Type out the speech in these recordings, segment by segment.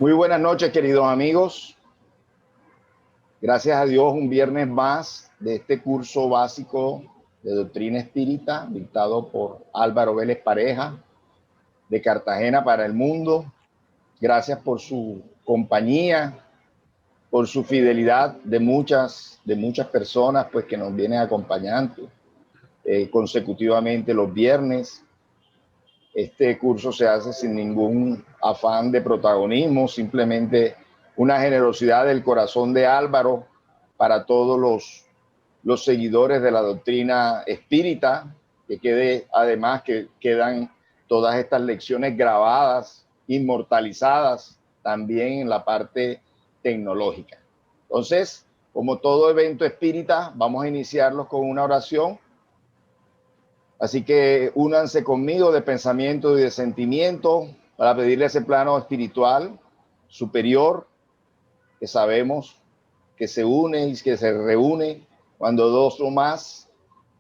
Muy buenas noches, queridos amigos. Gracias a Dios, un viernes más de este curso básico de doctrina espírita, dictado por Álvaro Vélez Pareja, de Cartagena para el mundo. Gracias por su compañía, por su fidelidad de muchas personas pues, que nos vienen acompañando consecutivamente los viernes. Este curso se hace sin ningún afán de protagonismo, simplemente una generosidad del corazón de Álvaro para todos los seguidores de la doctrina espírita, además que quedan todas estas lecciones grabadas, inmortalizadas también en la parte tecnológica. Entonces, como todo evento espírita, vamos a iniciarlos con una oración. Así que únanse conmigo de pensamiento y de sentimiento para pedirle ese plano espiritual superior que sabemos que se une y que se reúne cuando dos o más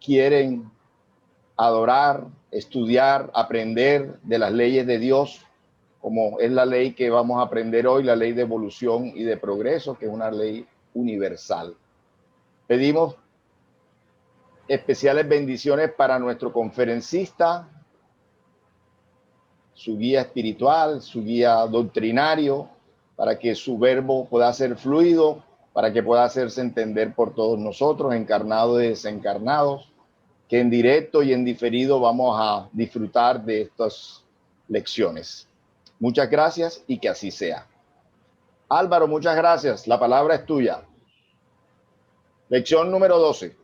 quieren adorar, estudiar, aprender de las leyes de Dios, como es la ley que vamos a aprender hoy, la ley de evolución y de progreso, que es una ley universal. Pedimos especiales bendiciones para nuestro conferencista, su guía espiritual, su guía doctrinario, para que su verbo pueda ser fluido, para que pueda hacerse entender por todos nosotros, encarnados y desencarnados, que en directo y en diferido vamos a disfrutar de estas lecciones. Muchas gracias y que así sea. Álvaro, muchas gracias. La palabra es tuya. Lección número 12.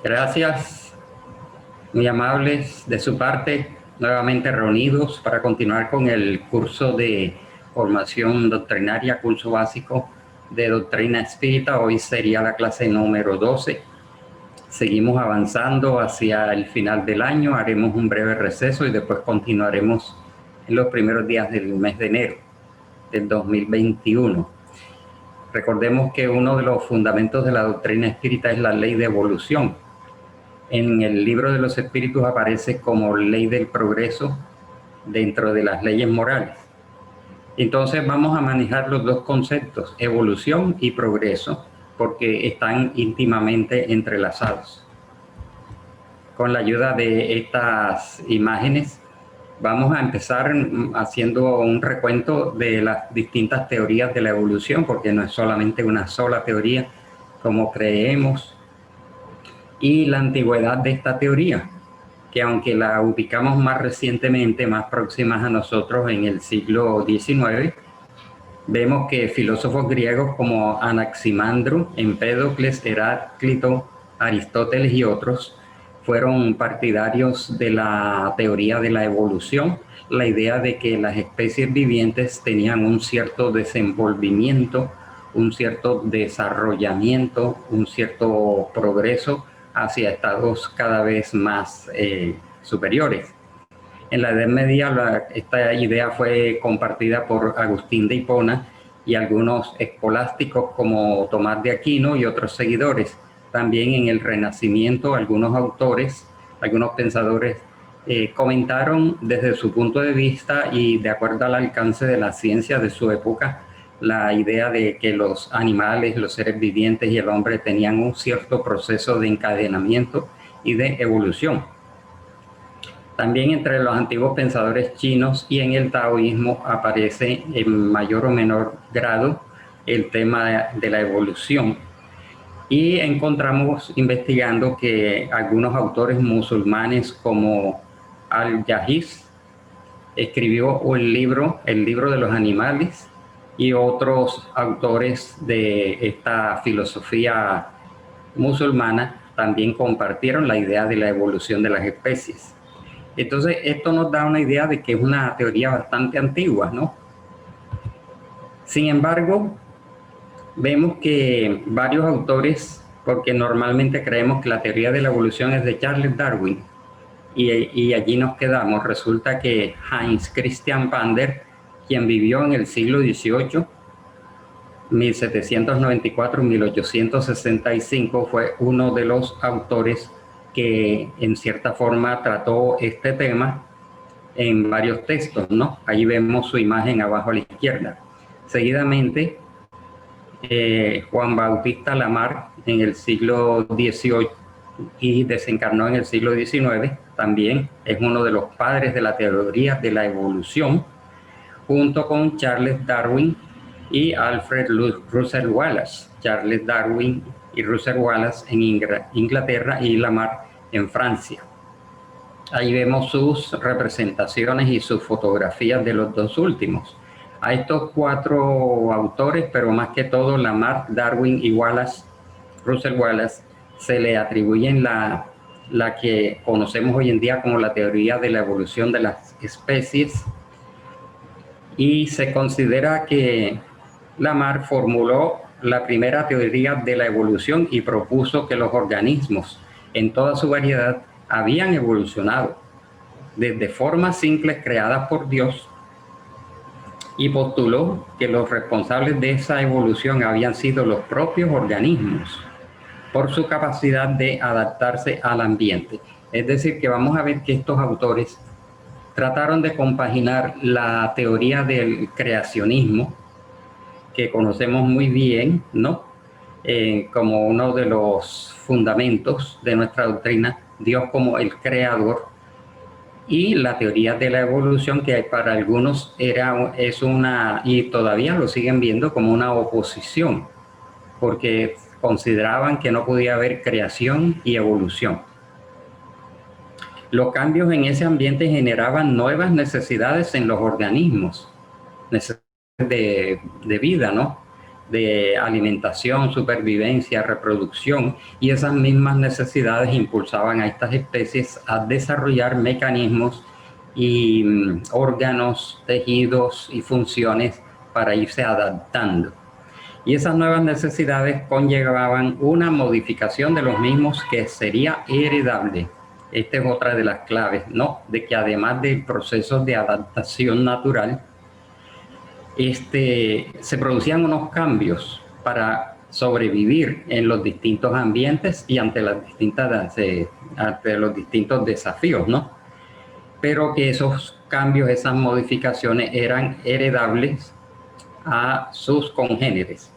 Gracias, muy amables de su parte, nuevamente reunidos para continuar con el curso de formación doctrinaria, curso básico de doctrina espírita. Hoy sería la clase número 12. Seguimos avanzando hacia el final del año, haremos un breve receso y después continuaremos en los primeros días del mes de enero del 2021. Recordemos que uno de los fundamentos de la doctrina espírita es la ley de evolución. En el libro de los espíritus aparece como ley del progreso dentro de las leyes morales. Entonces vamos a manejar los dos conceptos, evolución y progreso, porque están íntimamente entrelazados. Con la ayuda de estas imágenes vamos a empezar haciendo un recuento de las distintas teorías de la evolución, porque no es solamente una sola teoría como creemos, y la antigüedad de esta teoría, que aunque la ubicamos más recientemente, más próximas a nosotros en el siglo XIX, vemos que filósofos griegos como Anaximandro, Empédocles, Heráclito, Aristóteles y otros fueron partidarios de la teoría de la evolución, la idea de que las especies vivientes tenían un cierto desenvolvimiento, un cierto desarrollamiento, un cierto progreso hacia estados cada vez más superiores. En la Edad Media esta idea fue compartida por Agustín de Hipona y algunos escolásticos como Tomás de Aquino y otros seguidores. También en el Renacimiento algunos autores, algunos pensadores comentaron desde su punto de vista y de acuerdo al alcance de la ciencia de su época la idea de que los animales, los seres vivientes y el hombre tenían un cierto proceso de encadenamiento y de evolución. También entre los antiguos pensadores chinos y en el taoísmo aparece en mayor o menor grado el tema de la evolución. Y encontramos investigando que algunos autores musulmanes como Al-Jahiz escribió el libro de los animales, y otros autores de esta filosofía musulmana también compartieron la idea de la evolución de las especies. Entonces, esto nos da una idea de que es una teoría bastante antigua, ¿no? Sin embargo, vemos que varios autores, porque normalmente creemos que la teoría de la evolución es de Charles Darwin, y allí nos quedamos. Resulta que Hans Christian Vander, quien vivió en el siglo XVIII, 1794-1865, fue uno de los autores que en cierta forma trató este tema en varios textos, ¿no? Ahí vemos su imagen abajo a la izquierda. Seguidamente, Juan Bautista Lamarck en el siglo XVIII y desencarnó en el siglo XIX, también es uno de los padres de la teoría de la evolución, junto con Charles Darwin y Alfred Russel Wallace. Charles Darwin y Russel Wallace en Inglaterra y Lamarck en Francia. Ahí vemos sus representaciones y sus fotografías de los dos últimos. A estos cuatro autores, pero más que todo Lamarck, Darwin y Wallace, Russel Wallace, se le atribuyen la que conocemos hoy en día como la teoría de la evolución de las especies, y se considera que Lamarck formuló la primera teoría de la evolución y propuso que los organismos en toda su variedad habían evolucionado desde formas simples creadas por Dios, y postuló que los responsables de esa evolución habían sido los propios organismos por su capacidad de adaptarse al ambiente. Es decir, que vamos a ver que estos autores trataron de compaginar la teoría del creacionismo, que conocemos muy bien, ¿no? Como uno de los fundamentos de nuestra doctrina, Dios como el creador, y la teoría de la evolución, que para algunos es una, y todavía lo siguen viendo como una oposición, porque consideraban que no podía haber creación y evolución. Los cambios en ese ambiente generaban nuevas necesidades en los organismos, necesidades de vida, ¿no? De alimentación, supervivencia, reproducción, y esas mismas necesidades impulsaban a estas especies a desarrollar mecanismos y órganos, tejidos y funciones para irse adaptando. Y esas nuevas necesidades conllevaban una modificación de los mismos que sería heredable. Esta es otra de las claves, ¿no? De que además del proceso de adaptación natural, se producían unos cambios para sobrevivir en los distintos ambientes y ante los distintos desafíos, ¿no? Pero que esos cambios, esas modificaciones eran heredables a sus congéneres.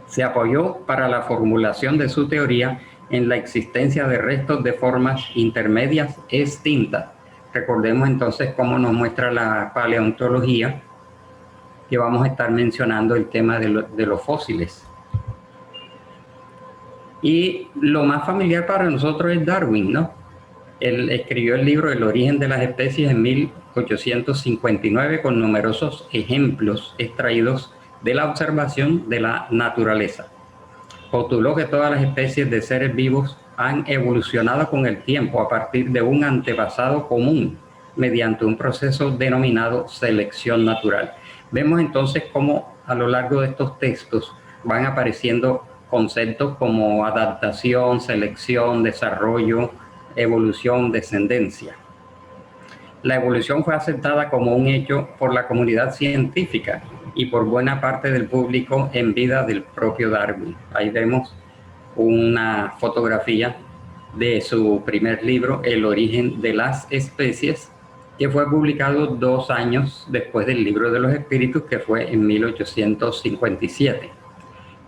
Se apoyó para la formulación de su teoría en la existencia de restos de formas intermedias extintas. Recordemos entonces cómo nos muestra la paleontología, que vamos a estar mencionando el tema de los fósiles. Y lo más familiar para nosotros es Darwin, ¿no? Él escribió el libro El origen de las especies en 1859 con numerosos ejemplos extraídos de la observación de la naturaleza. Postuló que todas las especies de seres vivos han evolucionado con el tiempo a partir de un antepasado común mediante un proceso denominado selección natural. Vemos entonces cómo a lo largo de estos textos van apareciendo conceptos como adaptación, selección, desarrollo, evolución, descendencia. La evolución fue aceptada como un hecho por la comunidad científica y por buena parte del público en vida del propio Darwin. Ahí vemos una fotografía de su primer libro, El origen de las especies, que fue publicado 2 años después del Libro de los Espíritus, que fue en 1857.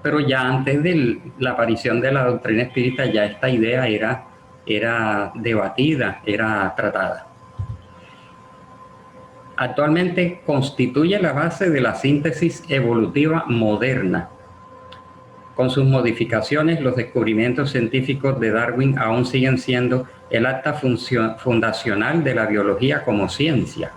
Pero ya antes de la aparición de la doctrina espírita, ya esta idea era debatida, era tratada. Actualmente constituye la base de la síntesis evolutiva moderna. Con sus modificaciones, los descubrimientos científicos de Darwin aún siguen siendo el acta fundacional de la biología como ciencia,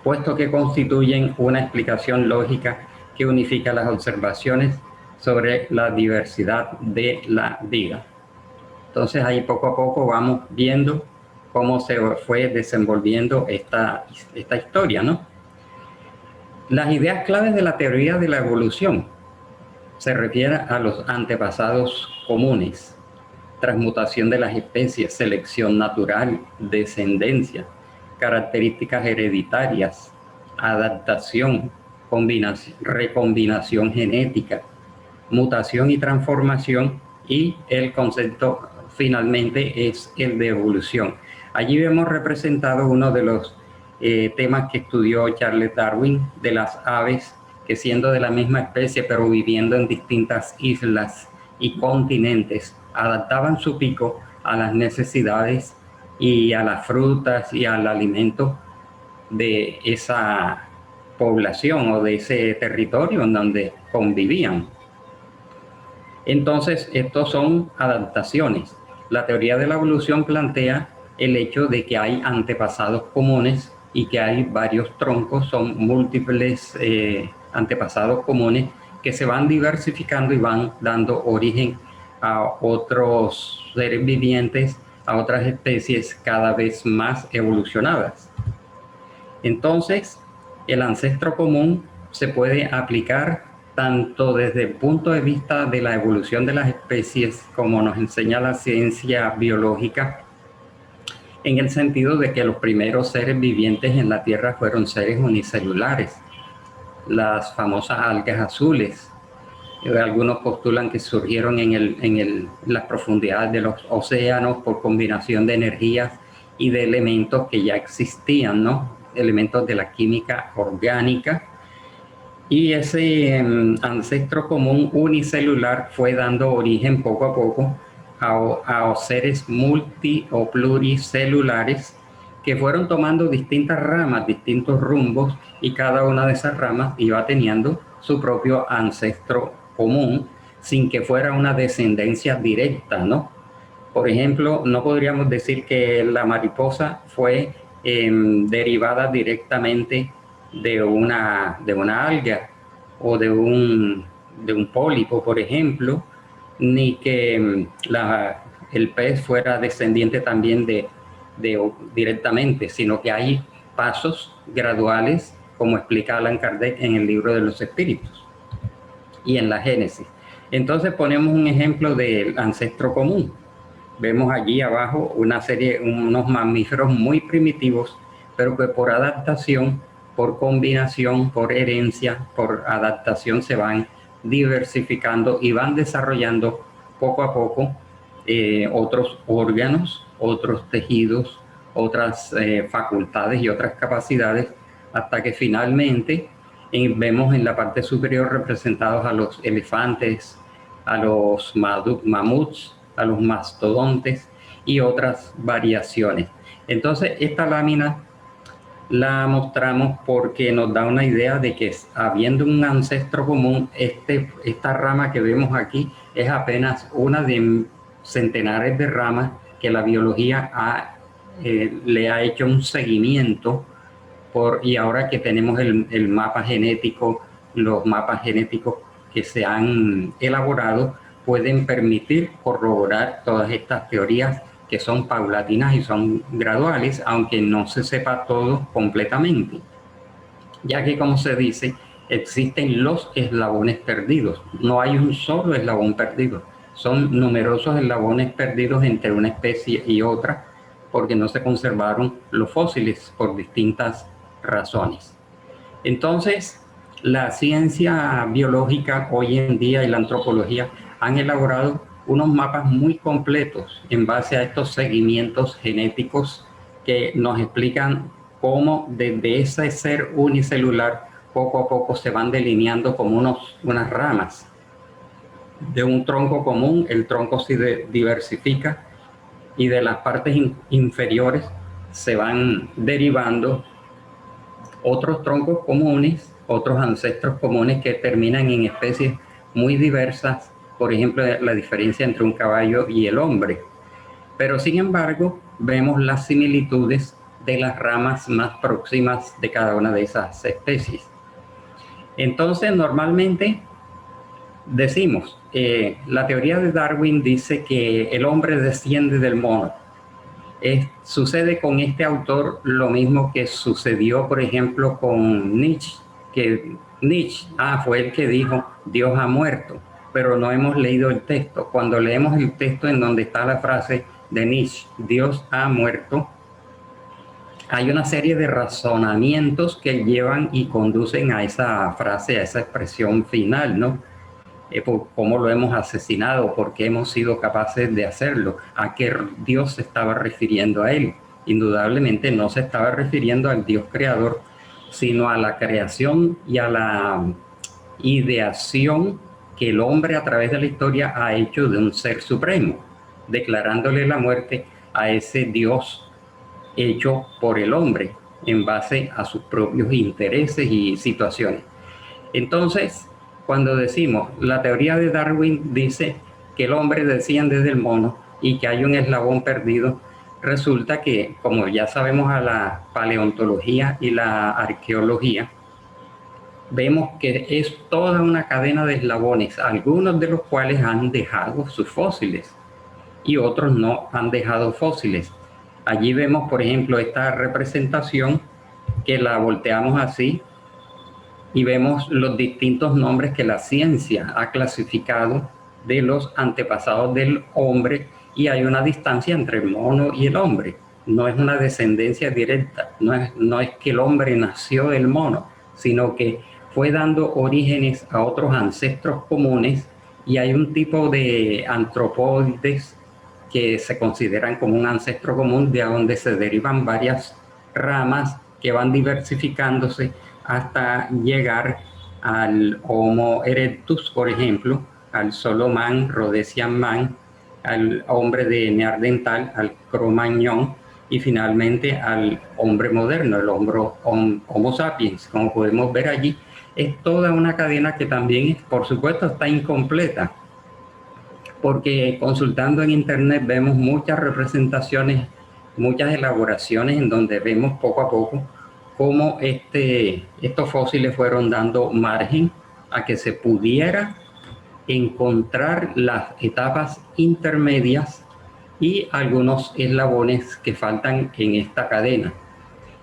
puesto que constituyen una explicación lógica que unifica las observaciones sobre la diversidad de la vida. Entonces ahí poco a poco vamos viendo cómo se fue desenvolviendo esta historia, ¿no? Las ideas claves de la teoría de la evolución se refieren a los antepasados comunes, transmutación de las especies, selección natural, descendencia, características hereditarias, adaptación, recombinación genética, mutación y transformación, y el concepto finalmente es el de evolución. Allí vemos representado uno de los temas que estudió Charles Darwin, de las aves que, siendo de la misma especie pero viviendo en distintas islas y continentes, adaptaban su pico a las necesidades y a las frutas y al alimento de esa población o de ese territorio en donde convivían. Entonces, estos son adaptaciones. La teoría de la evolución plantea el hecho de que hay antepasados comunes y que hay varios troncos, son múltiples antepasados comunes que se van diversificando y van dando origen a otros seres vivientes, a otras especies cada vez más evolucionadas. Entonces, el ancestro común se puede aplicar tanto desde el punto de vista de la evolución de las especies, como nos enseña la ciencia biológica, en el sentido de que los primeros seres vivientes en la Tierra fueron seres unicelulares, las famosas algas azules. Algunos postulan que surgieron en las profundidades de los océanos por combinación de energías y de elementos que ya existían, ¿no? Elementos de la química orgánica. Y ese ancestro común unicelular fue dando origen poco a poco a seres multi o pluricelulares que fueron tomando distintas ramas, distintos rumbos, y cada una de esas ramas iba teniendo su propio ancestro común sin que fuera una descendencia directa, ¿no? Por ejemplo, no podríamos decir que la mariposa fue derivada directamente de una alga o de un pólipo, por ejemplo, ni que el pez fuera descendiente también directamente, sino que hay pasos graduales, como explica Allan Kardec en el libro de los espíritus y en la Génesis. Entonces ponemos un ejemplo del ancestro común. Vemos allí abajo unos mamíferos muy primitivos, pero que por adaptación, por combinación, por herencia, por adaptación se van diversificando y van desarrollando poco a poco otros órganos, otros tejidos, otras facultades y otras capacidades, hasta que finalmente vemos en la parte superior representados a los elefantes, a los mamuts, a los mastodontes y otras variaciones. Entonces, esta lámina la mostramos porque nos da una idea de que, habiendo un ancestro común, esta rama que vemos aquí es apenas una de centenares de ramas que la biología le ha hecho un seguimiento y ahora que tenemos el mapa genético, los mapas genéticos que se han elaborado pueden permitir corroborar todas estas teorías que son paulatinas y son graduales, aunque no se sepa todo completamente, ya que, como se dice, existen los eslabones perdidos. No hay un solo eslabón perdido, son numerosos eslabones perdidos entre una especie y otra, porque no se conservaron los fósiles por distintas razones. Entonces, la ciencia biológica hoy en día y la antropología han elaborado unos mapas muy completos en base a estos seguimientos genéticos que nos explican cómo desde ese ser unicelular poco a poco se van delineando como unas ramas. De un tronco común, el tronco se diversifica y de las partes inferiores se van derivando otros troncos comunes, otros ancestros comunes que terminan en especies muy diversas, por ejemplo, la diferencia entre un caballo y el hombre. Pero sin embargo, vemos las similitudes de las ramas más próximas de cada una de esas especies. Entonces, normalmente decimos, la teoría de Darwin dice que el hombre desciende del mono. Sucede con este autor lo mismo que sucedió, por ejemplo, con Nietzsche, que Nietzsche fue el que dijo Dios ha muerto, pero no hemos leído el texto. Cuando leemos el texto en donde está la frase de Nietzsche, Dios ha muerto, hay una serie de razonamientos que llevan y conducen a esa frase, a esa expresión final, ¿no? por cómo lo hemos asesinado, por qué hemos sido capaces de hacerlo, a qué Dios se estaba refiriendo a él. Indudablemente no se estaba refiriendo al Dios creador, sino a la creación y a la ideación que el hombre a través de la historia ha hecho de un ser supremo, declarándole la muerte a ese Dios hecho por el hombre en base a sus propios intereses y situaciones. Entonces, cuando decimos, la teoría de Darwin dice que el hombre desciende del mono y que hay un eslabón perdido, resulta que, como ya sabemos a la paleontología y la arqueología, vemos que es toda una cadena de eslabones, algunos de los cuales han dejado sus fósiles y otros no han dejado fósiles. Allí vemos, por ejemplo, esta representación que la volteamos así y vemos los distintos nombres que la ciencia ha clasificado de los antepasados del hombre, y hay una distancia entre el mono y el hombre. No es una descendencia directa, no es que el hombre nació del mono, sino que fue dando orígenes a otros ancestros comunes, y hay un tipo de antropóides que se consideran como un ancestro común, de donde se derivan varias ramas que van diversificándose hasta llegar al Homo erectus, por ejemplo, al Solomán, Rhodesian man, al hombre de Neandertal, al Cro-Magnon, y finalmente al hombre moderno, el Homo sapiens. Como podemos ver allí, es toda una cadena que también, por supuesto, está incompleta, porque consultando en internet vemos muchas representaciones, muchas elaboraciones en donde vemos poco a poco cómo estos fósiles fueron dando margen a que se pudiera encontrar las etapas intermedias y algunos eslabones que faltan en esta cadena.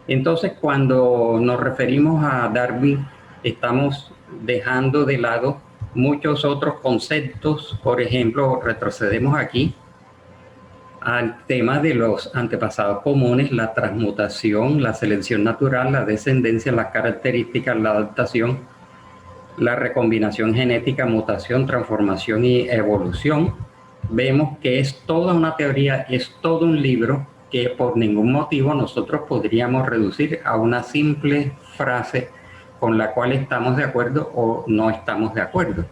Entonces, cuando nos referimos a Darwin, estamos dejando de lado muchos otros conceptos. Por ejemplo, retrocedemos aquí al tema de los antepasados comunes, la transmutación, la selección natural, la descendencia, las características, la adaptación, la recombinación genética, mutación, transformación y evolución. Vemos que es toda una teoría, es todo un libro que por ningún motivo nosotros podríamos reducir a una simple frase con la cual estamos de acuerdo o no estamos de acuerdo.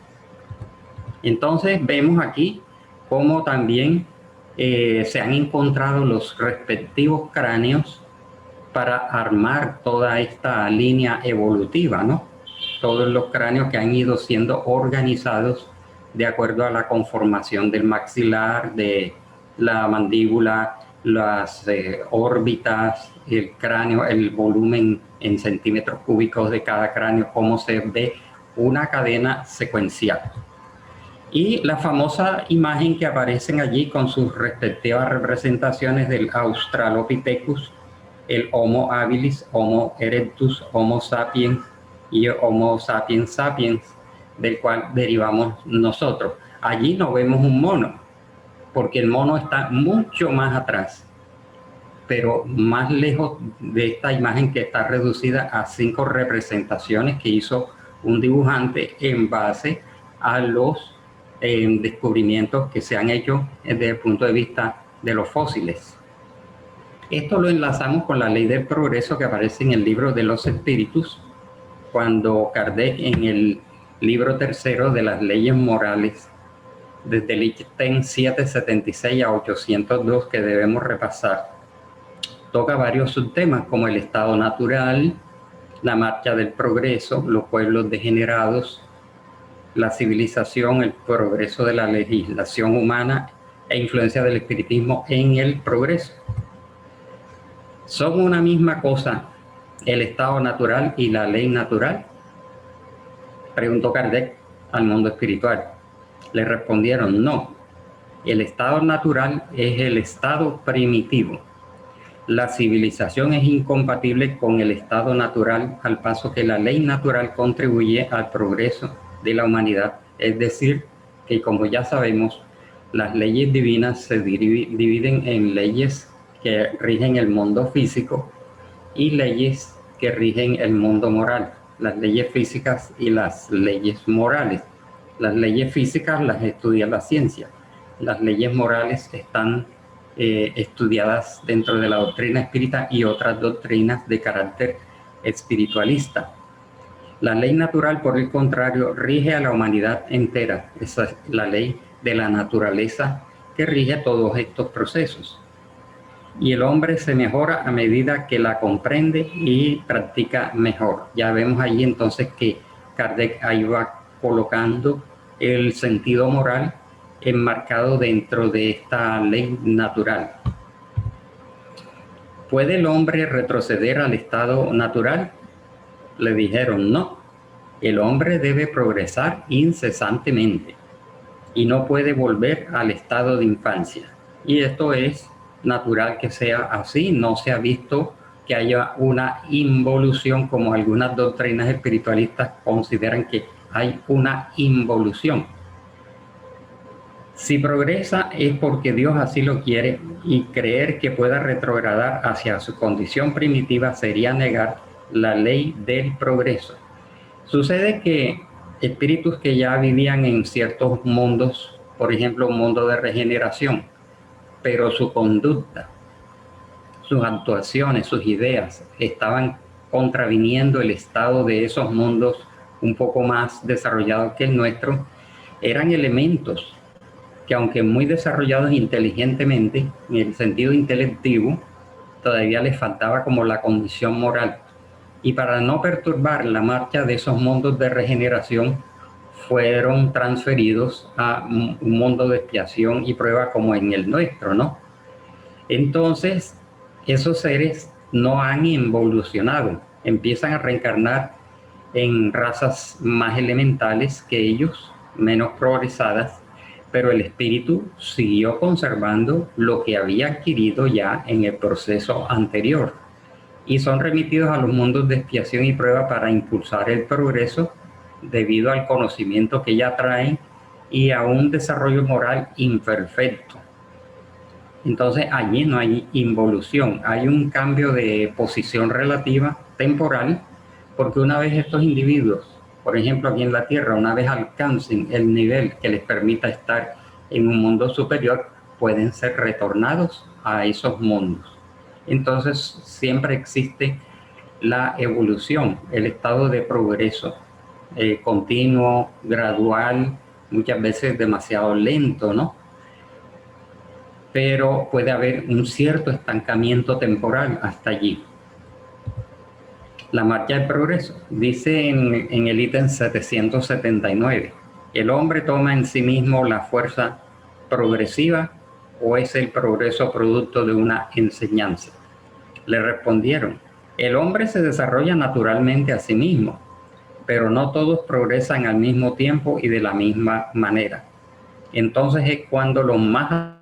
Entonces vemos aquí cómo también se han encontrado los respectivos cráneos para armar toda esta línea evolutiva, ¿no? Todos los cráneos que han ido siendo organizados de acuerdo a la conformación del maxilar, de la mandíbula, las órbitas, el cráneo, el volumen en centímetros cúbicos de cada cráneo, cómo se ve una cadena secuencial. Y la famosa imagen que aparecen allí con sus respectivas representaciones del Australopithecus, el Homo habilis, Homo erectus, Homo sapiens y Homo sapiens sapiens, del cual derivamos nosotros. Allí no vemos un mono, porque el mono está mucho más atrás, pero más lejos de esta imagen que está reducida a 5 representaciones que hizo un dibujante en base a los descubrimientos que se han hecho desde el punto de vista de los fósiles. Esto lo enlazamos con la ley del progreso que aparece en el libro de los espíritus, cuando Kardec, en el libro tercero de las leyes morales, desde el ítem 776 a 802 que debemos repasar, toca varios subtemas como el estado natural, la marcha del progreso, los pueblos degenerados, la civilización, el progreso de la legislación humana e influencia del espiritismo en el progreso. ¿Son una misma cosa el estado natural y la ley natural?, preguntó Kardec al mundo espiritual. Le respondieron: no, el estado natural es el estado primitivo. La civilización es incompatible con el estado natural, al paso que la ley natural contribuye al progreso de la humanidad. Es decir, que como ya sabemos, las leyes divinas se dividen en leyes que rigen el mundo físico y leyes que rigen el mundo moral, las leyes físicas y las leyes morales. Las leyes físicas las estudia la ciencia. Las leyes morales están estudiadas dentro de la doctrina espírita y otras doctrinas de carácter espiritualista. La ley natural, por el contrario, rige a la humanidad entera. Esa es la ley de la naturaleza que rige todos estos procesos. Y el hombre se mejora a medida que la comprende y practica mejor. Ya vemos ahí entonces que Kardec ahí va colocando el sentido moral enmarcado dentro de esta ley natural. ¿Puede el hombre retroceder al estado natural? Le dijeron no. El hombre debe progresar incesantemente y no puede volver al estado de infancia. Y esto es natural que sea así. No se ha visto que haya una involución, como algunas doctrinas espiritualistas consideran que hay una involución. Si progresa es porque Dios así lo quiere, y creer que pueda retrogradar hacia su condición primitiva sería negar la ley del progreso. Sucede que espíritus que ya vivían en ciertos mundos, por ejemplo, un mundo de regeneración, pero su conducta, sus actuaciones, sus ideas estaban contraviniendo el estado de esos mundos un poco más desarrollados que el nuestro, eran elementos que, aunque muy desarrollados inteligentemente, en el sentido intelectivo, todavía les faltaba como la condición moral. Y para no perturbar la marcha de esos mundos de regeneración, fueron transferidos a un mundo de expiación y prueba como en el nuestro, ¿no? Entonces, esos seres no han evolucionado, empiezan a reencarnar en razas más elementales que ellos, menos progresadas, pero el espíritu siguió conservando lo que había adquirido ya en el proceso anterior, y son remitidos a los mundos de expiación y prueba para impulsar el progreso debido al conocimiento que ya traen y a un desarrollo moral imperfecto. Entonces allí no hay involución, hay un cambio de posición relativa temporal, porque una vez estos individuos, por ejemplo aquí en la Tierra, una vez alcancen el nivel que les permita estar en un mundo superior, pueden ser retornados a esos mundos. Entonces siempre existe la evolución, el estado de progreso continuo, gradual, muchas veces demasiado lento, ¿no? Pero puede haber un cierto estancamiento temporal hasta allí. La marcha del progreso. Dice en el ítem 779, ¿el hombre toma en sí mismo la fuerza progresiva o es el progreso producto de una enseñanza? Le respondieron, el hombre se desarrolla naturalmente a sí mismo, pero no todos progresan al mismo tiempo y de la misma manera. Entonces es cuando los más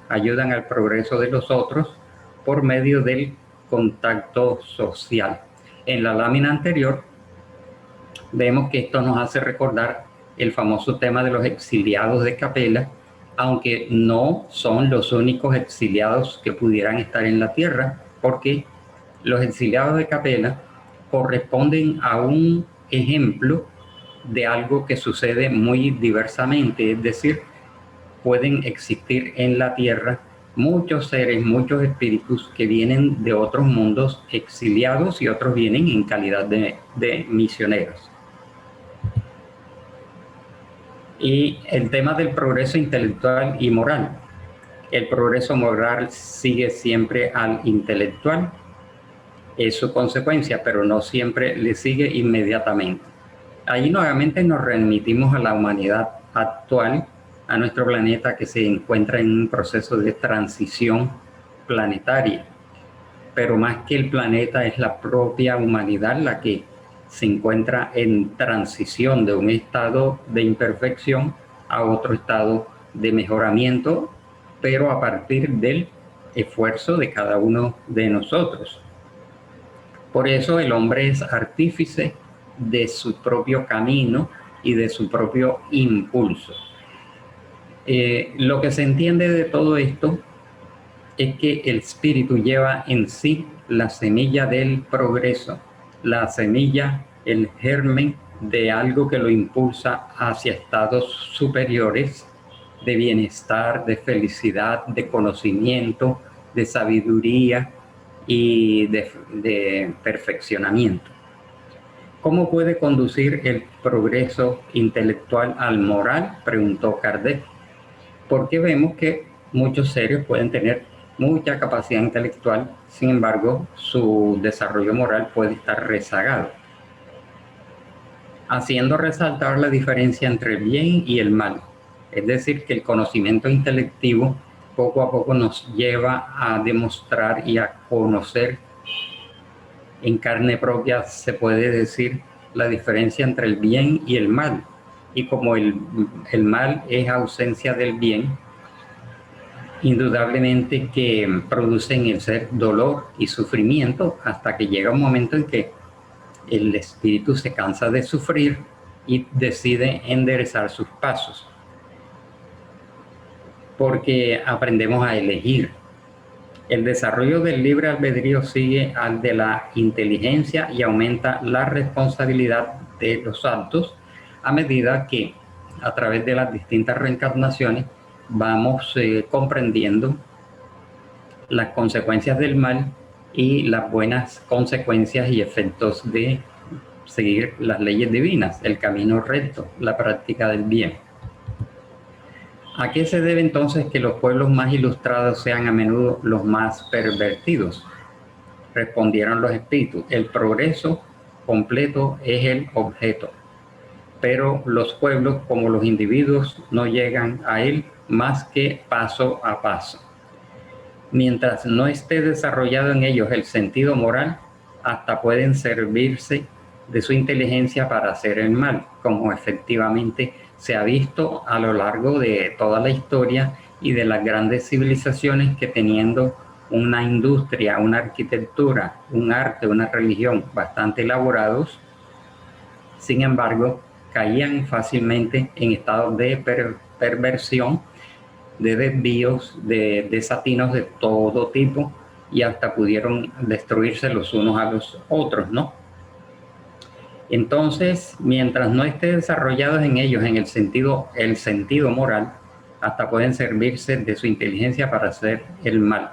ayudan al progreso de los otros por medio del contacto social. En la lámina anterior vemos que esto nos hace recordar el famoso tema de los exiliados de Capela, aunque no son los únicos exiliados que pudieran estar en la tierra, porque los exiliados de Capela corresponden a un ejemplo de algo que sucede muy diversamente, es decir, pueden existir en la tierra muchos seres, muchos espíritus que vienen de otros mundos exiliados y otros vienen en calidad de misioneros. Y el tema del progreso intelectual y moral. El progreso moral sigue siempre al intelectual, es su consecuencia, pero no siempre le sigue inmediatamente. Ahí nuevamente nos remitimos a la humanidad actual, a nuestro planeta que se encuentra en un proceso de transición planetaria. Pero más que el planeta es la propia humanidad la que se encuentra en transición de un estado de imperfección a otro estado de mejoramiento, pero a partir del esfuerzo de cada uno de nosotros. Por eso el hombre es artífice de su propio camino y de su propio impulso. Lo que se entiende de todo esto es que el espíritu lleva en sí la semilla del progreso, la semilla, el germen de algo que lo impulsa hacia estados superiores de bienestar, de felicidad, de conocimiento, de sabiduría y de perfeccionamiento. ¿Cómo puede conducir el progreso intelectual al moral?, preguntó Kardec. Porque vemos que muchos seres pueden tener mucha capacidad intelectual, sin embargo, su desarrollo moral puede estar rezagado, haciendo resaltar la diferencia entre el bien y el mal. Es decir, que el conocimiento intelectivo poco a poco nos lleva a demostrar y a conocer en carne propia, se puede decir, la diferencia entre el bien y el mal. Y como el mal es ausencia del bien, indudablemente que produce en el ser dolor y sufrimiento, hasta que llega un momento en que el espíritu se cansa de sufrir y decide enderezar sus pasos, porque aprendemos a elegir. El desarrollo del libre albedrío sigue al de la inteligencia y aumenta la responsabilidad de los actos a medida que, a través de las distintas reencarnaciones, vamos comprendiendo las consecuencias del mal y las buenas consecuencias y efectos de seguir las leyes divinas, el camino recto, la práctica del bien. ¿A qué se debe entonces que los pueblos más ilustrados sean a menudo los más pervertidos? Respondieron los espíritus: el progreso completo es el objeto, pero los pueblos, como los individuos, no llegan a él más que paso a paso. Mientras no esté desarrollado en ellos el sentido moral, hasta pueden servirse de su inteligencia para hacer el mal, como efectivamente se ha visto a lo largo de toda la historia y de las grandes civilizaciones que, teniendo una industria, una arquitectura, un arte, una religión bastante elaborados, sin embargo, caían fácilmente en estados de perversión, de desvíos, de desatinos de todo tipo, y hasta pudieron destruirse los unos a los otros, ¿no? Entonces, mientras no esté desarrollados en ellos en el sentido moral, hasta pueden servirse de su inteligencia para hacer el mal.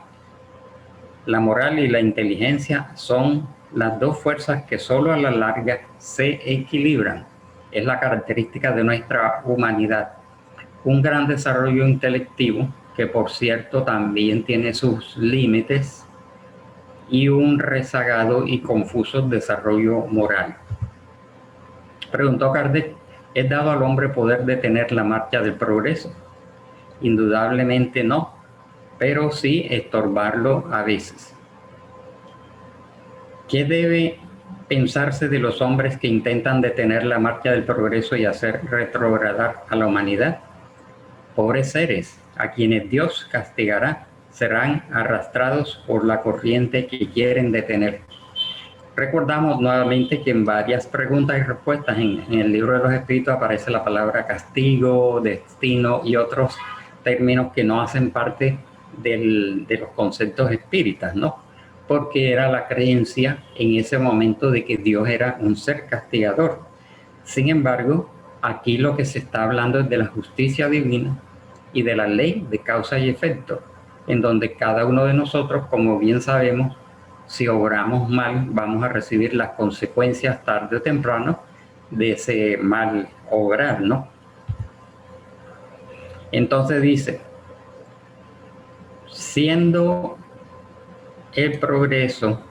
La moral y la inteligencia son las dos fuerzas que solo a la larga se equilibran. Es la característica de nuestra humanidad. Un gran desarrollo intelectivo, que por cierto también tiene sus límites, y un rezagado y confuso desarrollo moral. Preguntó Kardec: ¿es dado al hombre poder detener la marcha del progreso? Indudablemente no, pero sí estorbarlo a veces. ¿Qué debe pensarse de los hombres que intentan detener la marcha del progreso y hacer retrogradar a la humanidad? Pobres seres, a quienes Dios castigará, serán arrastrados por la corriente que quieren detener. Recordamos nuevamente que en varias preguntas y respuestas en el libro de los Espíritus aparece la palabra castigo, destino y otros términos que no hacen parte de los conceptos espíritas, ¿no? Porque era la creencia en ese momento de que Dios era un ser castigador. Sin embargo, aquí lo que se está hablando es de la justicia divina y de la ley de causa y efecto, en donde cada uno de nosotros, como bien sabemos, si obramos mal, vamos a recibir las consecuencias tarde o temprano de ese mal obrar, ¿no? Entonces dice: siendo el progreso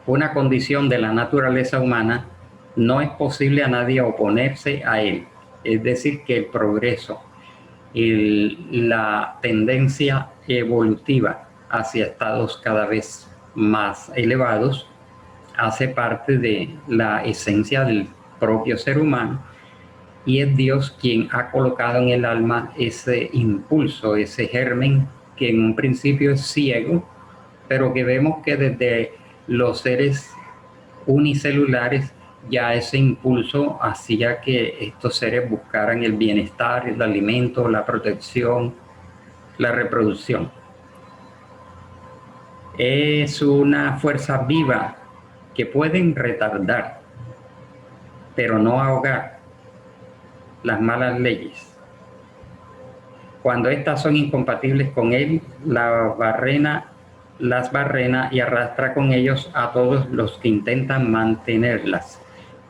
una condición de la naturaleza humana, no es posible a nadie oponerse a él. Es decir, que el progreso, la tendencia evolutiva hacia estados cada vez más elevados, hace parte de la esencia del propio ser humano, y es Dios quien ha colocado en el alma ese impulso, ese germen que en un principio es ciego, pero que vemos que desde los seres unicelulares ya ese impulso hacía que estos seres buscaran el bienestar, el alimento, la protección, la reproducción. Es una fuerza viva que pueden retardar pero no ahogar las malas leyes. Cuando éstas son incompatibles con él, las barrena y arrastra con ellos a todos los que intentan mantenerlas.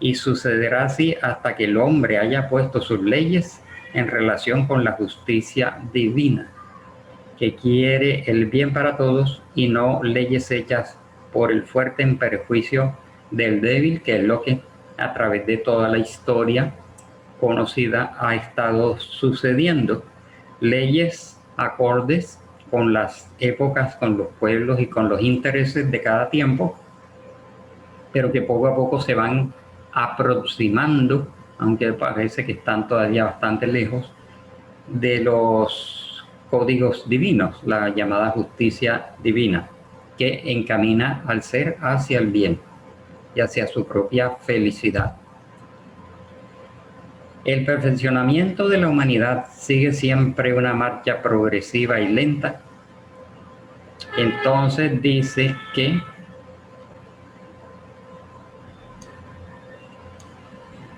Y sucederá así hasta que el hombre haya puesto sus leyes en relación con la justicia divina, que quiere el bien para todos y no leyes hechas por el fuerte en perjuicio del débil, que es lo que a través de toda la historia conocida ha estado sucediendo. Leyes acordes con las épocas, con los pueblos y con los intereses de cada tiempo, pero que poco a poco se van aproximando, aunque parece que están todavía bastante lejos, de los códigos divinos, la llamada justicia divina, que encamina al ser hacia el bien y hacia su propia felicidad. El perfeccionamiento de la humanidad sigue siempre una marcha progresiva y lenta. Entonces dice que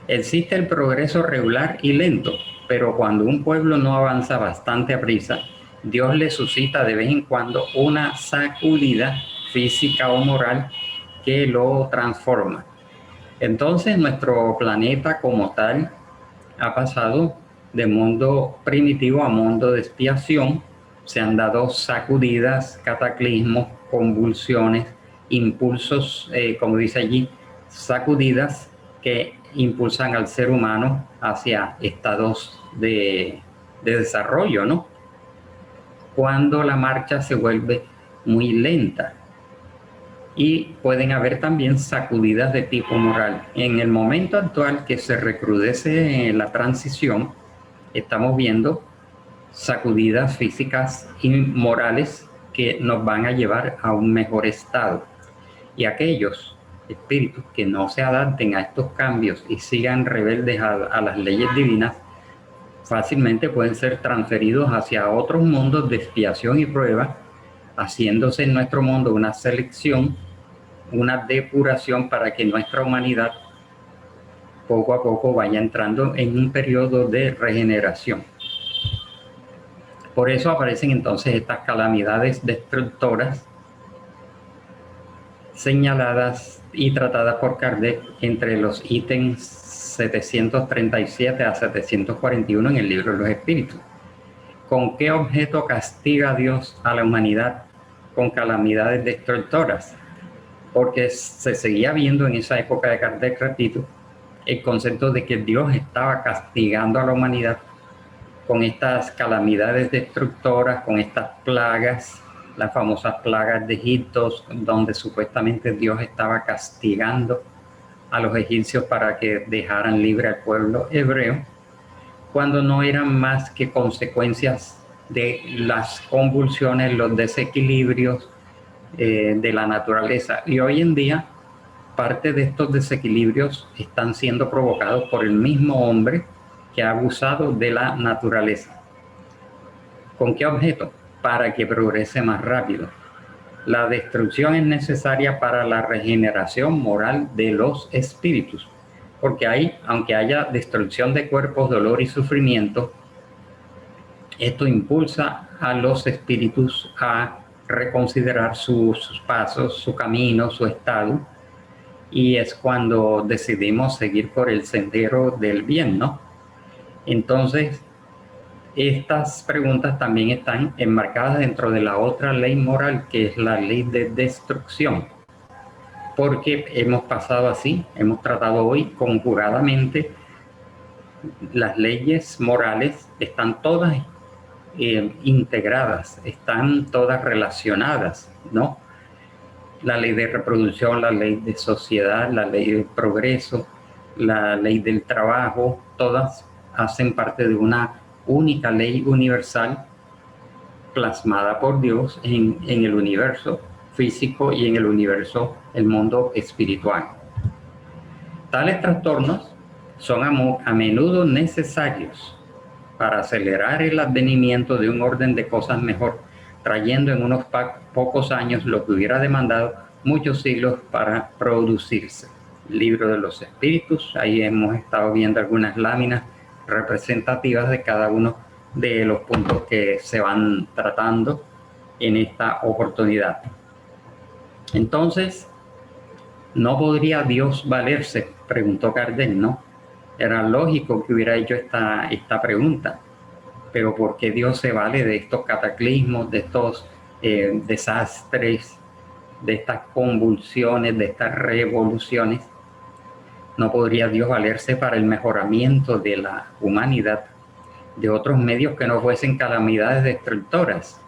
existe el progreso regular y lento, pero cuando un pueblo no avanza bastante a prisa, Dios le suscita de vez en cuando una sacudida física o moral que lo transforma. Entonces nuestro planeta como tal ha pasado de mundo primitivo a mundo de expiación. Se han dado sacudidas, cataclismos, convulsiones, impulsos, como dice allí, sacudidas que impulsan al ser humano hacia estados de desarrollo, ¿no? Cuando la marcha se vuelve muy lenta. Y pueden haber también sacudidas de tipo moral. En el momento actual que se recrudece la transición, estamos viendo sacudidas físicas y morales que nos van a llevar a un mejor estado. Y aquellos espíritus que no se adapten a estos cambios y sigan rebeldes a las leyes divinas, fácilmente pueden ser transferidos hacia otros mundos de expiación y prueba, haciéndose en nuestro mundo una selección, una depuración para que nuestra humanidad poco a poco vaya entrando en un periodo de regeneración. Por eso aparecen entonces estas calamidades destructoras señaladas y tratadas por Kardec entre los ítems 737 a 741 en el libro de los Espíritus. ¿Con qué objeto castiga Dios a la humanidad con calamidades destructoras? Porque se seguía viendo en esa época de Kardec, repito, el concepto de que Dios estaba castigando a la humanidad con estas calamidades destructoras, con estas plagas, las famosas plagas de Egipto, donde supuestamente Dios estaba castigando a los egipcios para que dejaran libre al pueblo hebreo, cuando no eran más que consecuencias de las convulsiones, los desequilibrios de la naturaleza. Y hoy en día parte de estos desequilibrios están siendo provocados por el mismo hombre que ha abusado de la naturaleza. ¿Con qué objeto? Para que progrese más rápido. La destrucción es necesaria para la regeneración moral de los espíritus, porque aunque haya destrucción de cuerpos, dolor y sufrimiento, esto impulsa a los espíritus a reconsiderar sus pasos, su camino, su estado, y es cuando decidimos seguir por el sendero del bien, ¿no? Entonces, estas preguntas también están enmarcadas dentro de la otra ley moral, que es la ley de destrucción, porque hemos pasado así, hemos tratado hoy conjuradamente, las leyes morales están todas integradas, están todas relacionadas, ¿no? La ley de reproducción, la ley de sociedad, la ley del progreso, la ley del trabajo, todas hacen parte de una única ley universal plasmada por Dios en el universo físico y en el universo, el mundo espiritual. Tales trastornos son a menudo necesarios para acelerar el advenimiento de un orden de cosas mejor, trayendo en unos pocos años lo que hubiera demandado muchos siglos para producirse. libro de los espíritus. Ahí hemos estado viendo algunas láminas representativas de cada uno de los puntos que se van tratando en esta oportunidad. Entonces, ¿no podría Dios valerse?, preguntó Kardec, ¿no? Era lógico que hubiera hecho esta pregunta. Pero ¿por qué Dios se vale de estos cataclismos, de estos desastres, de estas convulsiones, de estas revoluciones? ¿No podría Dios valerse para el mejoramiento de la humanidad de otros medios que no fuesen calamidades destructoras?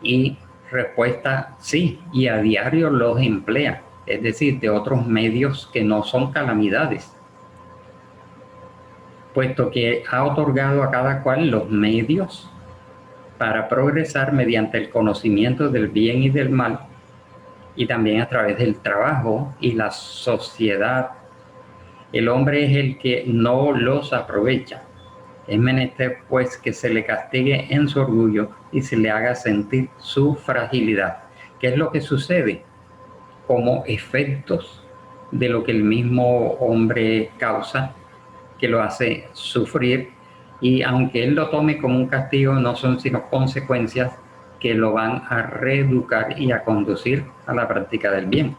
Y respuesta, sí, y a diario los emplea, es decir, de otros medios que no son calamidades, puesto que ha otorgado a cada cual los medios para progresar mediante el conocimiento del bien y del mal, y también a través del trabajo y la sociedad. El hombre es el que no los aprovecha. Es menester, pues, que se le castigue en su orgullo y se le haga sentir su fragilidad. ¿Qué es lo que sucede? Como efectos de lo que el mismo hombre causa, que lo hace sufrir, y aunque él lo tome como un castigo, no son sino consecuencias que lo van a reeducar y a conducir a la práctica del bien.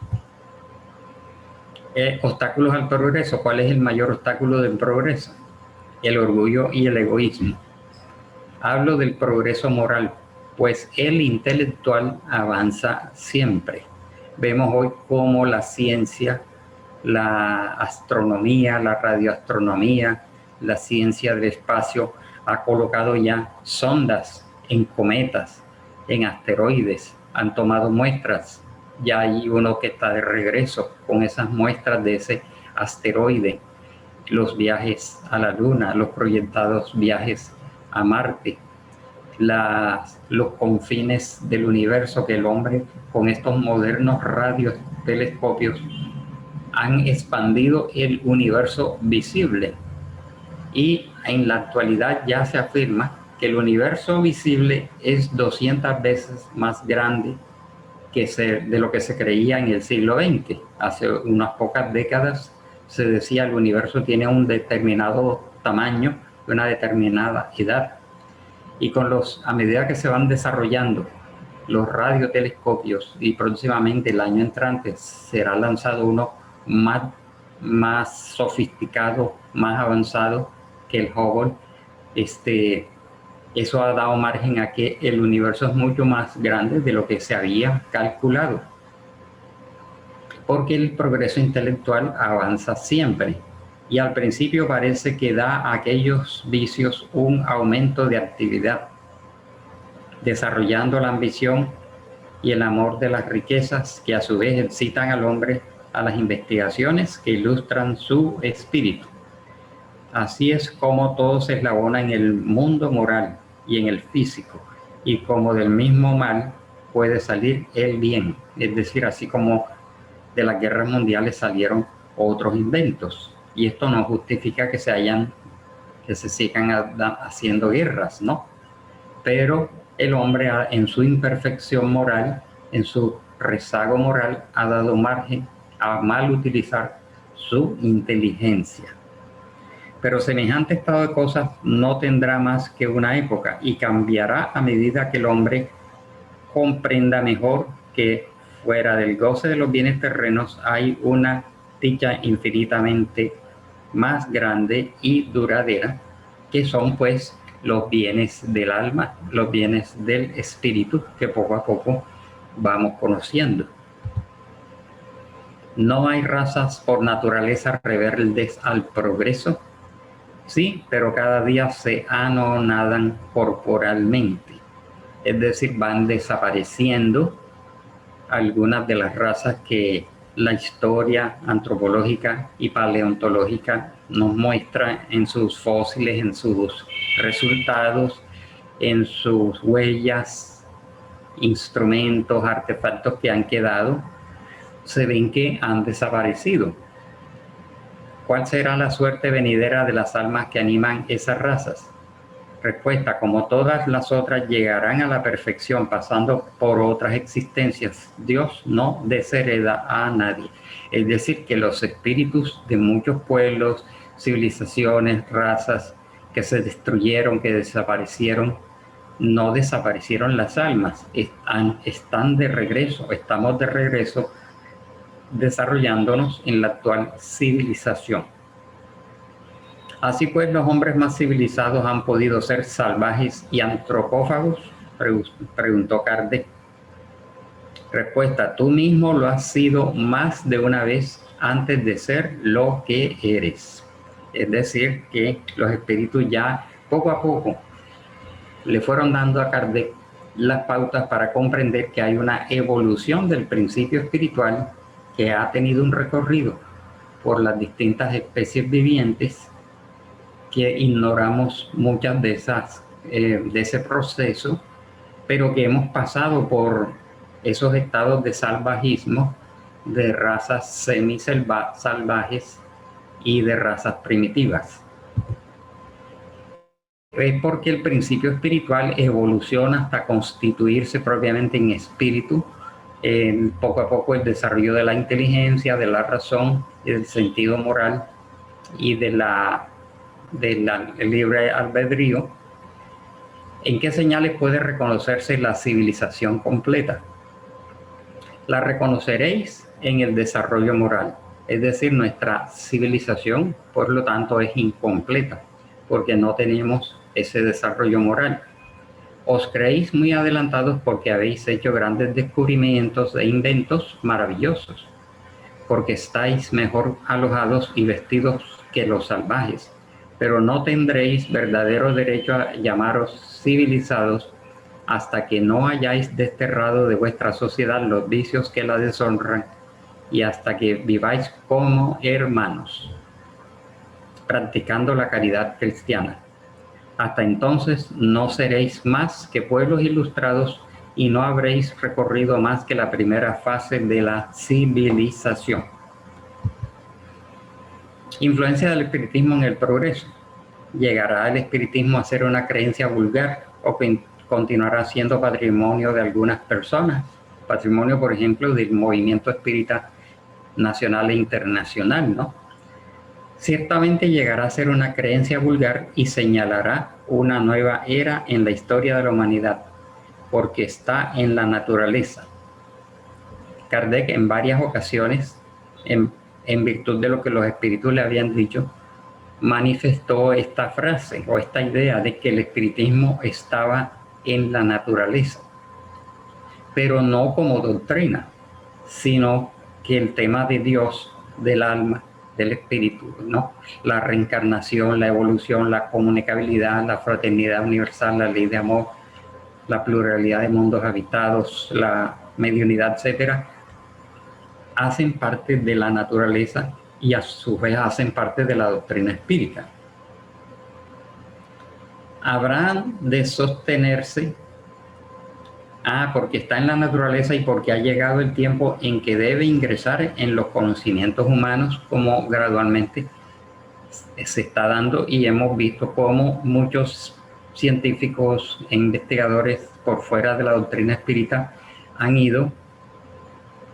Obstáculos al progreso. ¿Cuál es el mayor obstáculo del progreso? El orgullo y el egoísmo. Hablo del progreso moral, pues el intelectual avanza siempre. Vemos hoy cómo la ciencia, la astronomía, la radioastronomía, la ciencia del espacio ha colocado ya sondas en cometas, en asteroides, han tomado muestras. Ya hay uno que está de regreso con esas muestras de ese asteroide, los viajes a la Luna, los proyectados viajes a Marte, los confines del universo que el hombre con estos modernos radiotelescopios han expandido el universo visible. Y en la actualidad ya se afirma que el universo visible es 200 veces más grande de lo que se creía en el siglo XX. Hace unas pocas décadas se decía el universo tiene un determinado tamaño, una determinada edad. Y a medida que se van desarrollando los radiotelescopios, y próximamente el año entrante será lanzado uno más sofisticado, más avanzado que el Hubble, eso ha dado margen a que el universo es mucho más grande de lo que se había calculado, porque el progreso intelectual avanza siempre, y al principio parece que da a aquellos vicios un aumento de actividad, desarrollando la ambición y el amor de las riquezas, que a su vez excitan al hombre a las investigaciones que ilustran su espíritu. Así es como todo se eslabona en el mundo moral y en el físico, y como del mismo mal puede salir el bien, es decir, así como de las guerras mundiales salieron otros inventos, y esto no justifica que se sigan haciendo guerras, ¿no? Pero el hombre en su imperfección moral, en su rezago moral, ha dado margen a mal utilizar su inteligencia. Pero semejante estado de cosas no tendrá más que una época y cambiará a medida que el hombre comprenda mejor que fuera del goce de los bienes terrenos hay una dicha infinitamente más grande y duradera, que son pues los bienes del alma, los bienes del espíritu, que poco a poco vamos conociendo. No hay razas por naturaleza rebeldes al progreso. Sí, pero cada día se anonadan corporalmente, es decir, van desapareciendo algunas de las razas que la historia antropológica y paleontológica nos muestra en sus fósiles, en sus resultados, en sus huellas, instrumentos, artefactos que han quedado, se ven que han desaparecido. ¿Cuál será la suerte venidera de las almas que animan esas razas? Respuesta: como todas las otras llegarán a la perfección pasando por otras existencias, Dios no deshereda a nadie. Es decir, que los espíritus de muchos pueblos, civilizaciones, razas que se destruyeron, que desaparecieron, no desaparecieron las almas, están de regreso, estamos de regreso desarrollándonos en la actual civilización. Así pues, los hombres más civilizados han podido ser salvajes y antropófagos, preguntó Kardec. Respuesta: tú mismo lo has sido más de una vez antes de ser lo que eres. Es decir, que los espíritus ya poco a poco le fueron dando a Kardec las pautas para comprender que hay una evolución del principio espiritual que ha tenido un recorrido por las distintas especies vivientes, que ignoramos muchas de ese proceso, pero que hemos pasado por esos estados de salvajismo, de razas semisalvajes y de razas primitivas. Es porque el principio espiritual evoluciona hasta constituirse propiamente en espíritu, poco a poco el desarrollo de la inteligencia, de la razón, del sentido moral y del libre albedrío. ¿En qué señales puede reconocerse la civilización completa? La reconoceréis en el desarrollo moral, es decir, nuestra civilización, por lo tanto, es incompleta, porque no tenemos ese desarrollo moral. Os creéis muy adelantados porque habéis hecho grandes descubrimientos e inventos maravillosos, porque estáis mejor alojados y vestidos que los salvajes, pero no tendréis verdadero derecho a llamaros civilizados hasta que no hayáis desterrado de vuestra sociedad los vicios que la deshonran y hasta que viváis como hermanos, practicando la caridad cristiana. Hasta entonces no seréis más que pueblos ilustrados y no habréis recorrido más que la primera fase de la civilización. Influencia del espiritismo en el progreso. ¿Llegará el espiritismo a ser una creencia vulgar o continuará siendo patrimonio de algunas personas? Patrimonio, por ejemplo, del movimiento espírita nacional e internacional, ¿no? Ciertamente llegará a ser una creencia vulgar y señalará una nueva era en la historia de la humanidad, porque está en la naturaleza. Kardec en varias ocasiones, en virtud de lo que los espíritus le habían dicho, manifestó esta frase o esta idea de que el espiritismo estaba en la naturaleza, pero no como doctrina, sino que el tema de Dios, del alma, del espíritu, ¿no? La reencarnación, la evolución, la comunicabilidad, la fraternidad universal, la ley de amor, la pluralidad de mundos habitados, la mediunidad, etcétera, hacen parte de la naturaleza y a su vez hacen parte de la doctrina espírita. Habrán de sostenerse porque está en la naturaleza y porque ha llegado el tiempo en que debe ingresar en los conocimientos humanos, como gradualmente se está dando, y hemos visto cómo muchos científicos e investigadores por fuera de la doctrina espírita han ido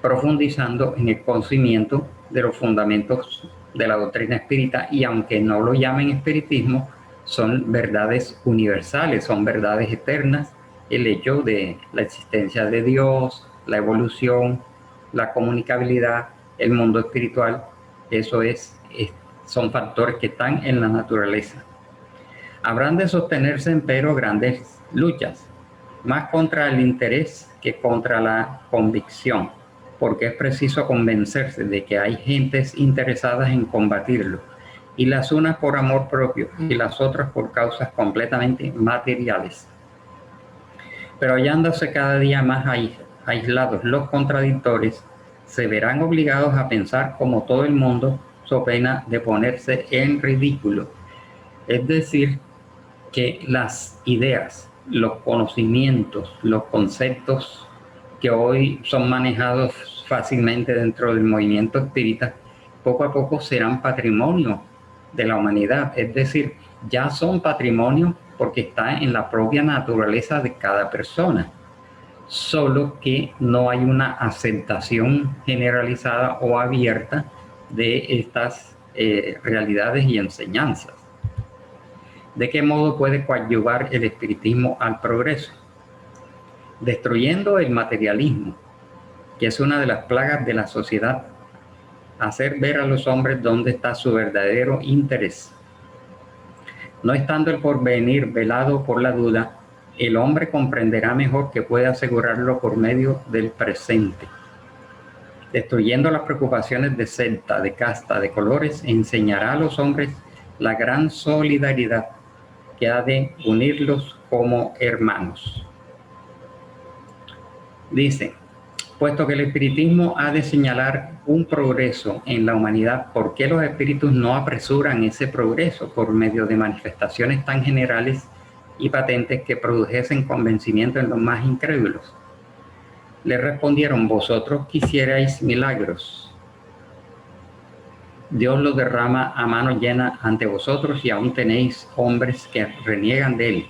profundizando en el conocimiento de los fundamentos de la doctrina espírita, y aunque no lo llamen espiritismo, son verdades universales, son verdades eternas. El hecho de la existencia de Dios, la evolución, la comunicabilidad, el mundo espiritual, eso son factores que están en la naturaleza. Habrán de sostenerse, empero, grandes luchas, más contra el interés que contra la convicción, porque es preciso convencerse de que hay gentes interesadas en combatirlo, y las unas por amor propio y las otras por causas completamente materiales. Pero hallándose cada día más aislados los contradictores, se verán obligados a pensar como todo el mundo, so pena de ponerse en ridículo. Es decir, que las ideas, los conocimientos, los conceptos que hoy son manejados fácilmente dentro del movimiento espírita, poco a poco serán patrimonio de la humanidad. Es decir, ya son patrimonio porque está en la propia naturaleza de cada persona, solo que no hay una aceptación generalizada o abierta de estas realidades y enseñanzas. ¿De qué modo puede coadyuvar el espiritismo al progreso? Destruyendo el materialismo, que es una de las plagas de la sociedad, hacer ver a los hombres dónde está su verdadero interés. No estando el porvenir velado por la duda, el hombre comprenderá mejor que puede asegurarlo por medio del presente. Destruyendo las preocupaciones de secta, de casta, de colores, enseñará a los hombres la gran solidaridad que ha de unirlos como hermanos. Dice, puesto que el espiritismo ha de señalar un progreso en la humanidad, ¿por qué los espíritus no apresuran ese progreso por medio de manifestaciones tan generales y patentes que produjesen convencimiento en los más incrédulos? Le respondieron, vosotros quisierais milagros. Dios los derrama a mano llena ante vosotros y aún tenéis hombres que reniegan de él.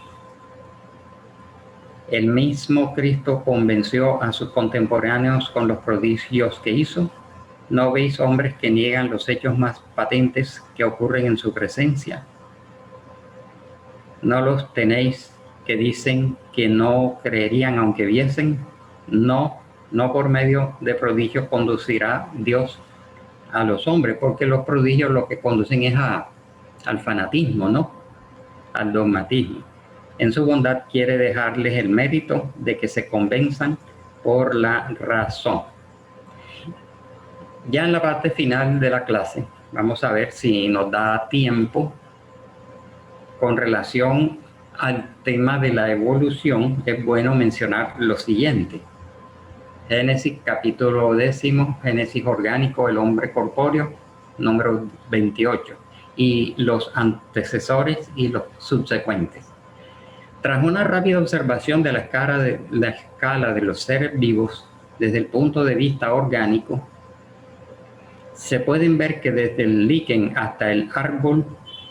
El mismo Cristo convenció a sus contemporáneos con los prodigios que hizo. ¿No veis hombres que niegan los hechos más patentes que ocurren en su presencia? ¿No los tenéis que dicen que no creerían aunque viesen? No por medio de prodigios conducirá Dios a los hombres, porque los prodigios lo que conducen es al fanatismo, ¿no? Al dogmatismo. En su bondad quiere dejarles el mérito de que se convenzan por la razón. Ya en la parte final de la clase, vamos a ver si nos da tiempo con relación al tema de la evolución. Es bueno mencionar lo siguiente. Génesis capítulo 10, Génesis orgánico, el hombre corpóreo, número 28, y los antecesores y los subsecuentes. Tras una rápida observación de la escala de los seres vivos desde el punto de vista orgánico, se pueden ver que desde el líquen hasta el árbol,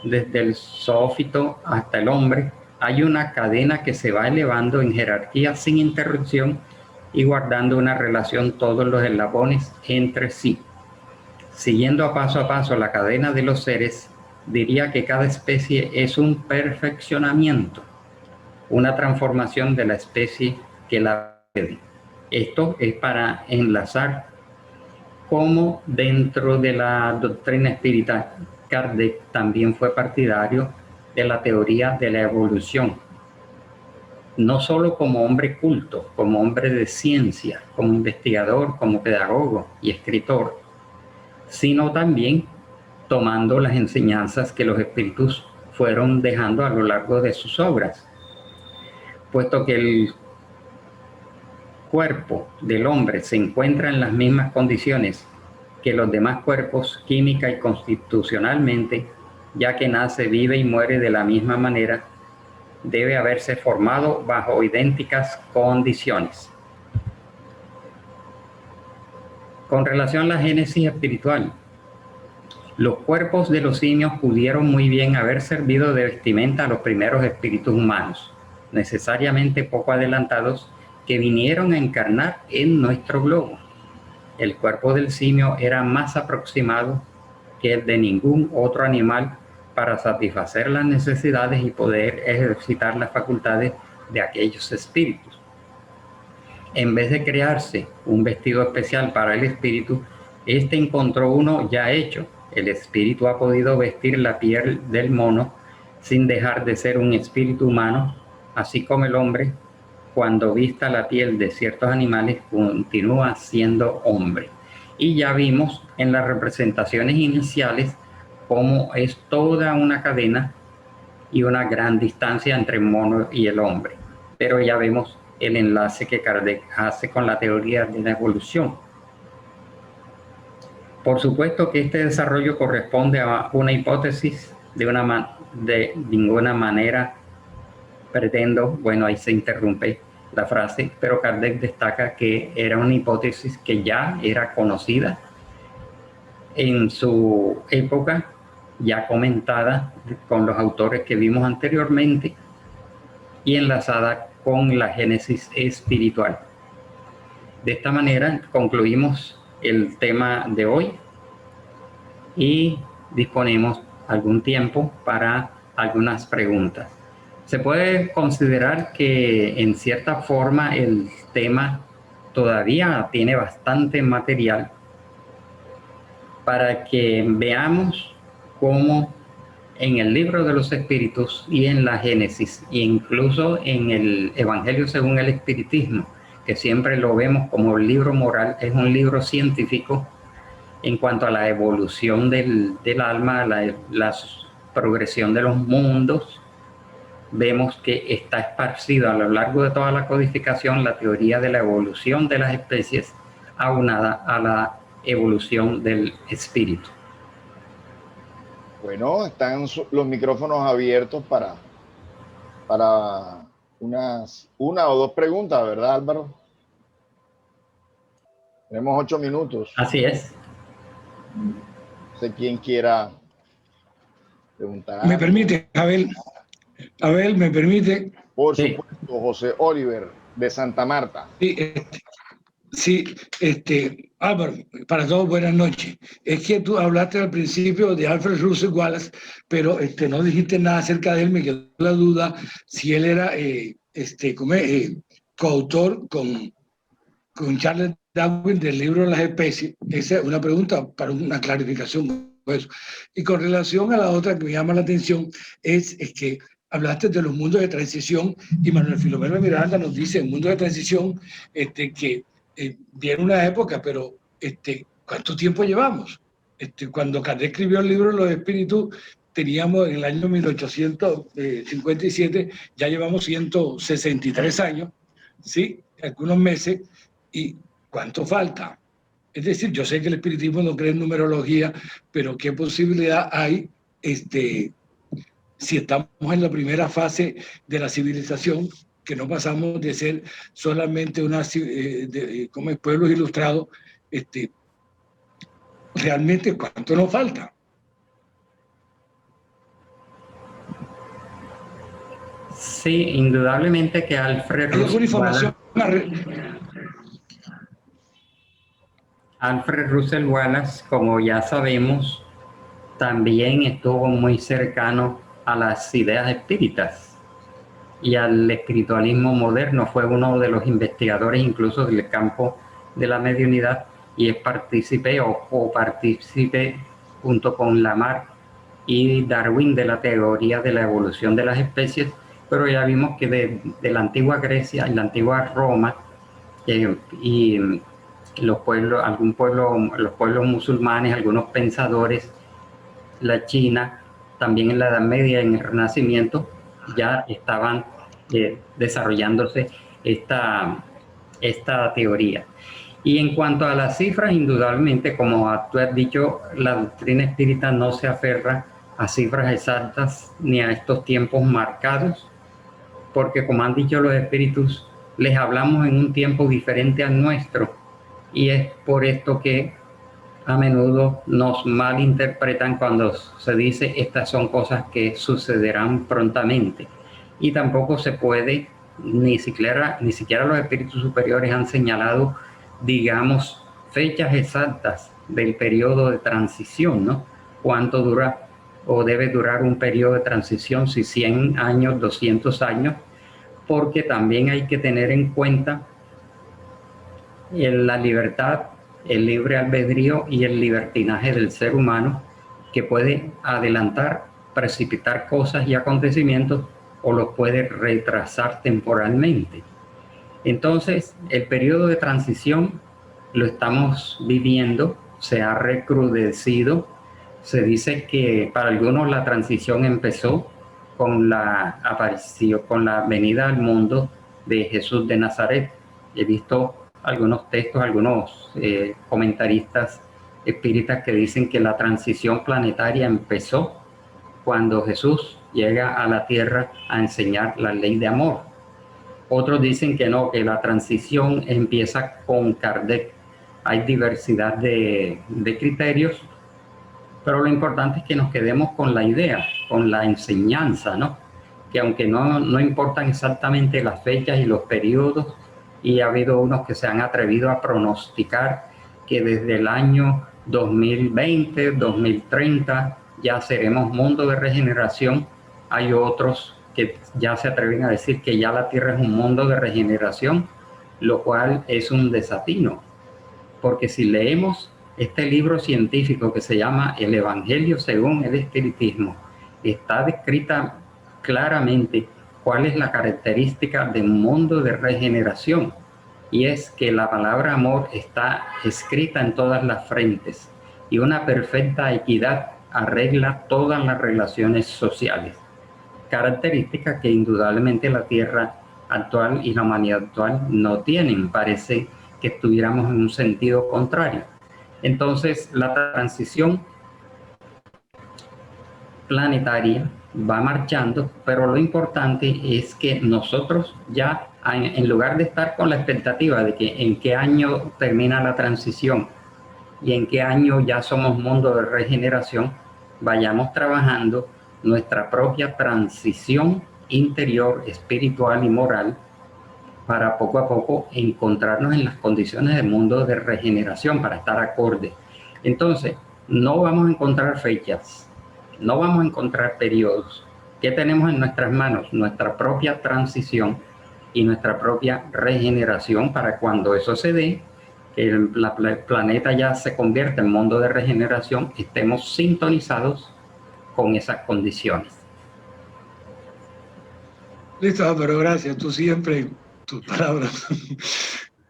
desde el zoófito hasta el hombre, hay una cadena que se va elevando en jerarquía sin interrupción y guardando una relación todos los eslabones entre sí. Siguiendo a paso la cadena de los seres, diría que cada especie es un perfeccionamiento, una transformación de la especie que la precede. Esto es para enlazar cómo dentro de la doctrina espírita Kardec también fue partidario de la teoría de la evolución, no solo como hombre culto, como hombre de ciencia, como investigador, como pedagogo y escritor, sino también tomando las enseñanzas que los espíritus fueron dejando a lo largo de sus obras. Puesto que el cuerpo del hombre se encuentra en las mismas condiciones que los demás cuerpos química y constitucionalmente, ya que nace, vive y muere de la misma manera, debe haberse formado bajo idénticas condiciones. Con relación a la génesis espiritual, los cuerpos de los simios pudieron muy bien haber servido de vestimenta a los primeros espíritus humanos, necesariamente poco adelantados, que vinieron a encarnar en nuestro globo. El cuerpo del simio era más aproximado que el de ningún otro animal para satisfacer las necesidades y poder ejercitar las facultades de aquellos espíritus. En vez de crearse un vestido especial para el espíritu, este encontró uno ya hecho. El espíritu ha podido vestir la piel del mono sin dejar de ser un espíritu humano, así como el hombre, cuando vista la piel de ciertos animales, continúa siendo hombre. Y ya vimos en las representaciones iniciales cómo es toda una cadena y una gran distancia entre el mono y el hombre. Pero ya vemos el enlace que Kardec hace con la teoría de la evolución. Por supuesto que este desarrollo corresponde a una hipótesis, de ninguna manera pretendo, bueno, ahí se interrumpe la frase, pero Kardec destaca que era una hipótesis que ya era conocida en su época, ya comentada con los autores que vimos anteriormente, y enlazada con la génesis espiritual. De esta manera concluimos el tema de hoy y disponemos algún tiempo para algunas preguntas. Se puede considerar que en cierta forma el tema todavía tiene bastante material para que veamos cómo en el libro de los espíritus y en la Génesis, e incluso en el Evangelio según el Espiritismo, que siempre lo vemos como el libro moral, es un libro científico en cuanto a la evolución del alma, la progresión de los mundos. Vemos que está esparcido a lo largo de toda la codificación la teoría de la evolución de las especies aunada a la evolución del espíritu. Bueno, están los micrófonos abiertos para una o dos preguntas, ¿verdad, Álvaro? Tenemos 8 minutos. Así es. No sé quién quiera preguntar. ¿Me permite, Abel? Abel, ¿me permite? Por supuesto, José Oliver, de Santa Marta. Sí, Álvaro, para todos buenas noches. Es que tú hablaste al principio de Alfred Russel Wallace, pero no dijiste nada acerca de él. Me quedó la duda si él era coautor con Charles Darwin del libro de las especies. Esa es una pregunta para una clarificación. Pues. Y con relación a la otra que me llama la atención es que hablaste de los mundos de transición y Manuel Filomeno Miranda nos dice en mundos de transición que viene una época, pero ¿cuánto tiempo llevamos? Cuando Kardec escribió el libro de los espíritus, teníamos en el año 1857, ya llevamos 163 años, ¿sí? Algunos meses, ¿y cuánto falta? Es decir, yo sé que el espiritismo no cree en numerología, pero ¿qué posibilidad hay si estamos en la primera fase de la civilización, que no pasamos de ser solamente como pueblos ilustrados, realmente cuánto nos falta? Sí, indudablemente que Alfred Russel Wallace, como ya sabemos, también estuvo muy cercano a las ideas espíritas y al espiritualismo moderno. Fue uno de los investigadores incluso del campo de la mediunidad y es partícipe junto con Lamarck y Darwin de la teoría de la evolución de las especies. Pero ya vimos que de la antigua Grecia y la antigua Roma y los pueblos musulmanes, algunos pensadores, la China, también en la Edad Media, en el Renacimiento, ya estaban desarrollándose esta teoría. Y en cuanto a las cifras, indudablemente, como tú has dicho, la doctrina espírita no se aferra a cifras exactas ni a estos tiempos marcados, porque como han dicho los espíritus, les hablamos en un tiempo diferente al nuestro, y es por esto que a menudo nos malinterpretan cuando se dice estas son cosas que sucederán prontamente. Y tampoco se puede, ni siquiera los espíritus superiores han señalado, digamos, fechas exactas del periodo de transición, ¿no? Cuánto dura o debe durar un periodo de transición, si 100 años, 200 años, porque también hay que tener en cuenta la libertad, el libre albedrío y el libertinaje del ser humano, que puede adelantar, precipitar cosas y acontecimientos o los puede retrasar temporalmente. Entonces, el periodo de transición lo estamos viviendo, se ha recrudecido. Se dice que para algunos la transición empezó con la aparición, con la venida al mundo de Jesús de Nazaret. He visto algunos textos, algunos comentaristas espíritas que dicen que la transición planetaria empezó cuando Jesús llega a la tierra a enseñar la ley de amor. Otros dicen que no, que la transición empieza con Kardec. Hay diversidad de criterios, pero lo importante es que nos quedemos con la idea, con la enseñanza, ¿no? que aunque no importan exactamente las fechas y los periodos, y ha habido unos que se han atrevido a pronosticar que desde el año 2020, 2030, ya seremos mundo de regeneración. Hay otros que ya se atreven a decir que ya la Tierra es un mundo de regeneración, lo cual es un desatino, porque si leemos este libro científico que se llama El Evangelio según el Espiritismo, está descrita claramente cuál es la característica de un mundo de regeneración, y es que la palabra amor está escrita en todas las frentes y una perfecta equidad arregla todas las relaciones sociales, características que indudablemente la Tierra actual y la humanidad actual no tienen. Parece que estuviéramos en un sentido contrario. Entonces, la transición planetaria va marchando, pero lo importante es que nosotros ya, en lugar de estar con la expectativa de que en qué año termina la transición y en qué año ya somos mundo de regeneración, vayamos trabajando nuestra propia transición interior, espiritual y moral, para poco a poco encontrarnos en las condiciones del mundo de regeneración, para estar acorde. Entonces, no vamos a encontrar fechas, no vamos a encontrar periodos. ¿Qué tenemos en nuestras manos? Nuestra propia transición y nuestra propia regeneración, para cuando eso se dé, que el planeta ya se convierte en mundo de regeneración, estemos sintonizados con esas condiciones. Listo, Álvaro, gracias. Tú siempre, tus palabras.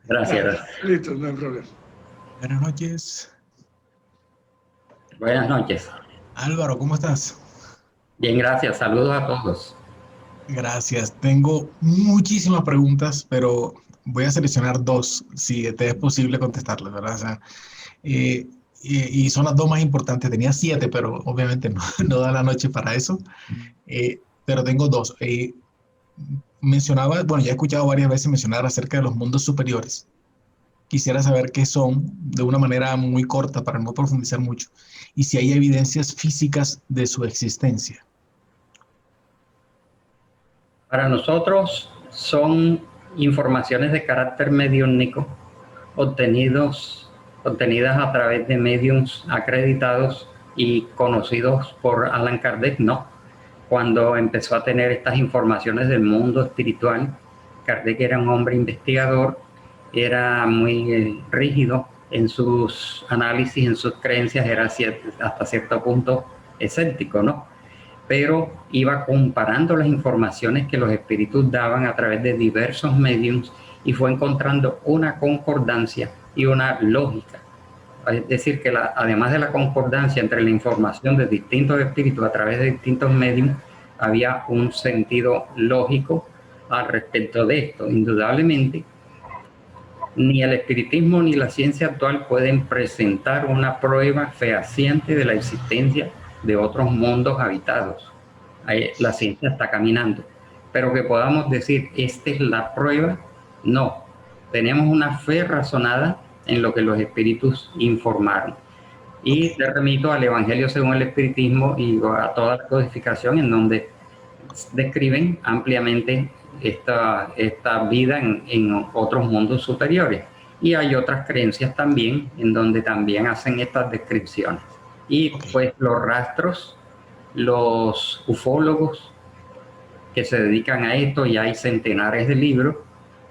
Gracias. Listo, no hay problema. Buenas noches. Buenas noches. Álvaro, ¿cómo estás? Bien, gracias. Saludos a todos. Gracias. Tengo muchísimas preguntas, pero voy a seleccionar dos, si te es posible contestarlas, ¿verdad? O sea, y son las dos más importantes. Tenía 7, pero obviamente no da la noche para eso. Pero tengo dos. Mencionaba, bueno, ya he escuchado varias veces mencionar acerca de los mundos superiores. Quisiera saber qué son, de una manera muy corta, para no profundizar mucho, y si hay evidencias físicas de su existencia. Para nosotros son informaciones de carácter mediúnico obtenidas a través de médiums acreditados y conocidos por Allan Kardec, ¿no? Cuando empezó a tener estas informaciones del mundo espiritual, Kardec era un hombre investigador, era muy rígido en sus análisis, en sus creencias, era hasta cierto punto escéptico, ¿no? Pero iba comparando las informaciones que los espíritus daban a través de diversos mediums y fue encontrando una concordancia y una lógica. Es decir, que además de la concordancia entre la información de distintos espíritus a través de distintos mediums, había un sentido lógico al respecto de esto. Indudablemente, ni el espiritismo ni la ciencia actual pueden presentar una prueba fehaciente de la existencia de otros mundos habitados. La ciencia está caminando, pero que podamos decir, esta es la prueba, no. Tenemos una fe razonada en lo que los espíritus informaron. Y te remito al Evangelio según el Espiritismo y a toda la codificación en donde describen ampliamente esta vida en otros mundos superiores. Y hay otras creencias también en donde también hacen estas descripciones. Y pues los rastros, los ufólogos que se dedican a esto, y hay centenares de libros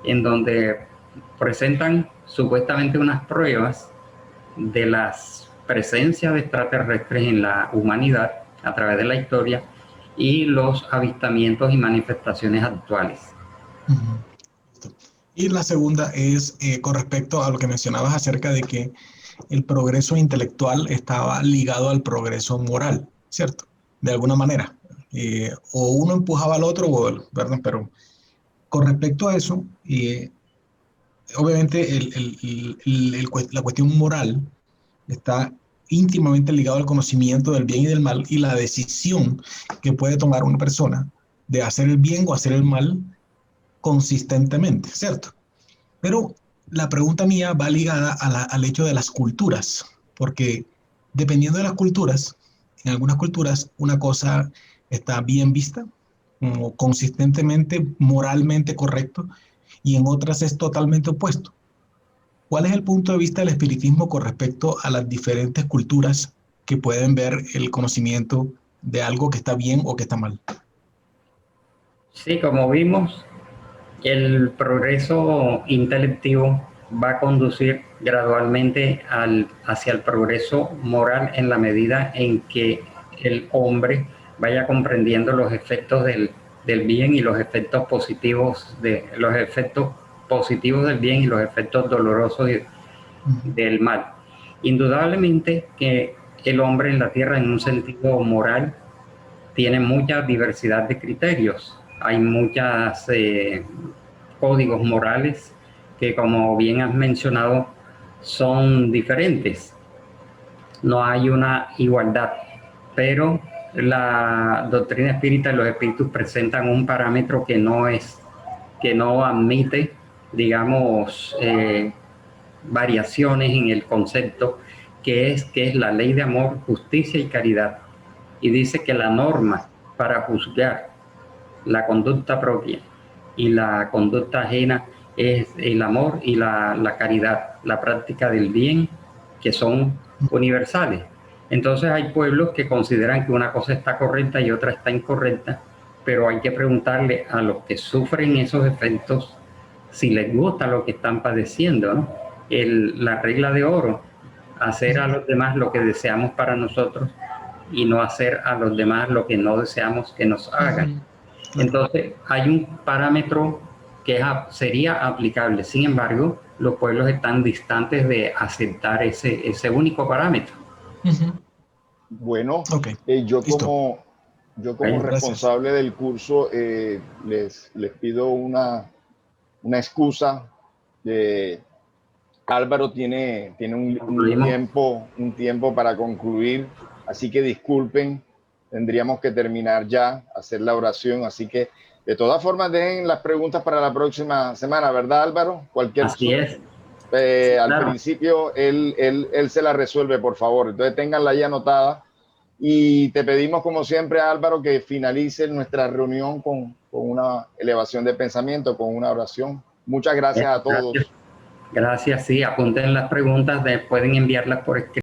en donde presentan supuestamente unas pruebas de las presencias de extraterrestres en la humanidad a través de la historia y los avistamientos y manifestaciones actuales. Y la segunda es con respecto a lo que mencionabas acerca de que el progreso intelectual estaba ligado al progreso moral, ¿cierto? De alguna manera. O uno empujaba al otro, ¿verdad? Pero con respecto a eso, obviamente la cuestión moral está íntimamente ligado al conocimiento del bien y del mal y la decisión que puede tomar una persona de hacer el bien o hacer el mal consistentemente, ¿cierto? Pero la pregunta mía va ligada al hecho de las culturas, porque dependiendo de las culturas, en algunas culturas una cosa está bien vista como consistentemente, moralmente correcto, y en otras es totalmente opuesto. ¿Cuál es el punto de vista del espiritismo con respecto a las diferentes culturas que pueden ver el conocimiento de algo que está bien o que está mal? Sí, como vimos, el progreso intelectivo va a conducir gradualmente hacia el progreso moral en la medida en que el hombre vaya comprendiendo los efectos del bien y los efectos positivos del bien y los efectos dolorosos del mal. Indudablemente que el hombre en la tierra, en un sentido moral, tiene mucha diversidad de criterios. Hay muchos códigos morales que, como bien has mencionado, son diferentes. No hay una igualdad, pero la doctrina espírita y los espíritus presentan un parámetro que no admite, digamos, variaciones en el concepto, que es la ley de amor, justicia y caridad. Y dice que la norma para juzgar la conducta propia y la conducta ajena es el amor y la caridad, la práctica del bien, que son universales. Entonces hay pueblos que consideran que una cosa está correcta y otra está incorrecta, pero hay que preguntarle a los que sufren esos efectos si les gusta lo que están padeciendo, ¿no? La regla de oro, hacer a los demás lo que deseamos para nosotros y no hacer a los demás lo que no deseamos que nos hagan. Entonces, hay un parámetro que sería aplicable. Sin embargo, los pueblos están distantes de aceptar ese único parámetro. Bueno, Ok, yo listo. como Gracias. responsable del curso les pido una excusa. Álvaro tiene un tiempo para concluir, así que disculpen, tendríamos que terminar ya, hacer la oración, así que de todas formas dejen las preguntas para la próxima semana, ¿verdad, Álvaro? Así es. Al Claro. principio él se la resuelve, por favor, entonces ténganla ya anotada y te pedimos como siempre, Álvaro, que finalice nuestra reunión con una elevación de pensamiento, con una oración. Muchas gracias a todos. Gracias, sí, apunten las preguntas, pueden enviarlas por escrito.